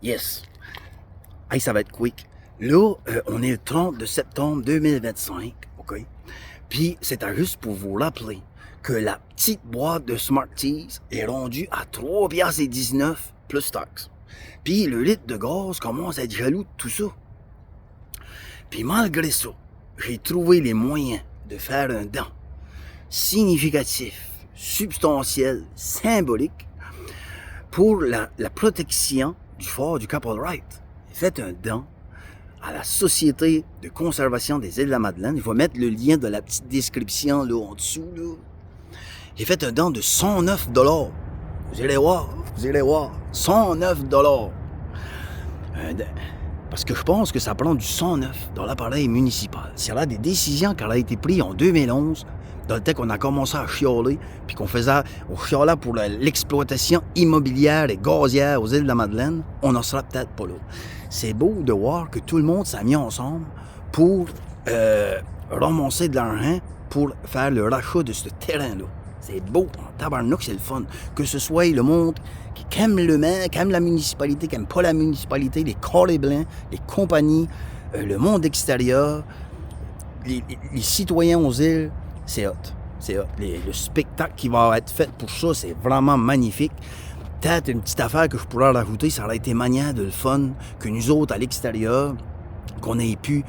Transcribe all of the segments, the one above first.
Yes. Hey, ça va être quick. Là, on est le 30 de septembre 2025, OK? Puis, c'était juste pour vous rappeler que la petite boîte de Smarties est rendue à 3,19$ plus taxes. Puis, le litre de gaz commence à être jaloux de tout ça. Puis, malgré ça, j'ai trouvé les moyens de faire un don significatif, substantiel, symbolique pour la protection du fort du Cap All-Right. Faites un don à la Société de conservation des îles de la Madeleine. Je vais mettre le lien de la petite description là en dessous. Là. J'ai fait un don de 109$. Vous irez voir. 109$. Parce que je pense que ça prend du 109 dans l'appareil municipal. S'il y a des décisions qui ont été prises en 2011, dans le temps qu'on a commencé à chialer, puis qu'on chialait pour l'exploitation immobilière et gazière aux îles de la Madeleine, on n'en sera peut-être pas là. C'est beau de voir que tout le monde s'est mis ensemble pour ramasser de l'argent pour faire le rachat de ce terrain-là. C'est beau, en tabarnak, c'est le fun. Que ce soit le monde qui aime le maire, qui aime la municipalité, qui aime pas la municipalité, les carrés blancs, les compagnies, le monde extérieur, les citoyens aux îles, c'est hot. C'est hot. Le spectacle qui va être fait pour ça, c'est vraiment magnifique. Peut-être une petite affaire que je pourrais rajouter, ça aurait été maniant de le fun que nous autres, à l'extérieur, qu'on ait pu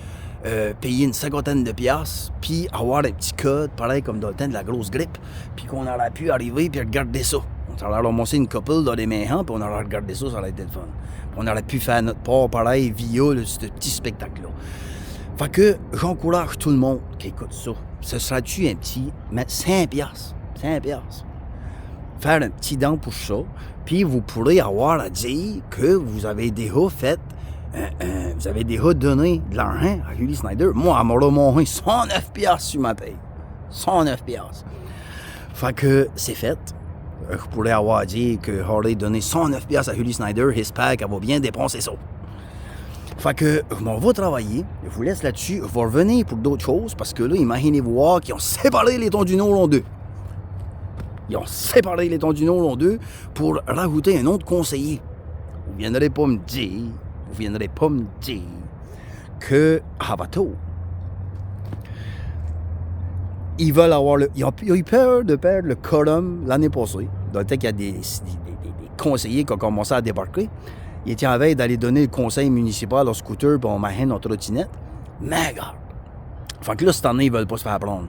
payer une 50aine de piastres, puis avoir un petit code, pareil comme dans le temps de la grosse grippe, puis qu'on aurait pu arriver puis regarder ça. On aurait ramassé une couple dans les mains, puis on aurait regardé ça, ça aurait été le fun. Puis on aurait pu faire notre part pareil via ce petit spectacle-là. Fait que j'encourage tout le monde qui écoute ça. Ce serait-tu un petit, mettre 5$. Faire un petit don pour ça, puis vous pourrez avoir à dire que vous avez déjà fait, vous avez déjà donné de l'argent à Julie Snyder. Moi, elle m'a remonté 109$ sur ma paye. 109$. Fait que c'est fait. Je pourrais avoir à dire que j'aurais donné 109$ à Julie Snyder. J'espère qu'elle va bien dépenser ça. Fait que je m'en vais travailler. Je vous laisse là-dessus. Je vais revenir pour d'autres choses parce que là, imaginez-vous voir qu'ils ont séparé les tons du Nord en deux. Ils ont séparé les tons du Nord en deux pour rajouter un autre conseiller. Vous viendrez pas me dire que Havato, ils veulent avoir ils ont eu peur de perdre le quorum l'année passée. Dans le temps qu'il y a des conseillers qui ont commencé à débarquer. Ils étaient en veille d'aller donner le conseil municipal au scooter pour on machine en trottinette. Mais regarde. Fait que là, cette année, ils veulent pas se faire prendre.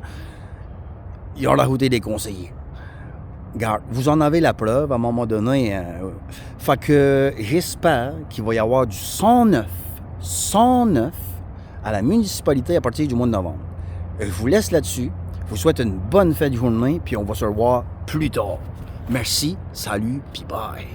Ils ont rajouté des conseillers. Regarde, vous en avez la preuve à un moment donné. Fait que j'espère qu'il va y avoir du 109 à la municipalité à partir du mois de novembre. Je vous laisse là-dessus. Je vous souhaite une bonne fête de journée, puis on va se revoir plus tard. Merci, salut, puis bye.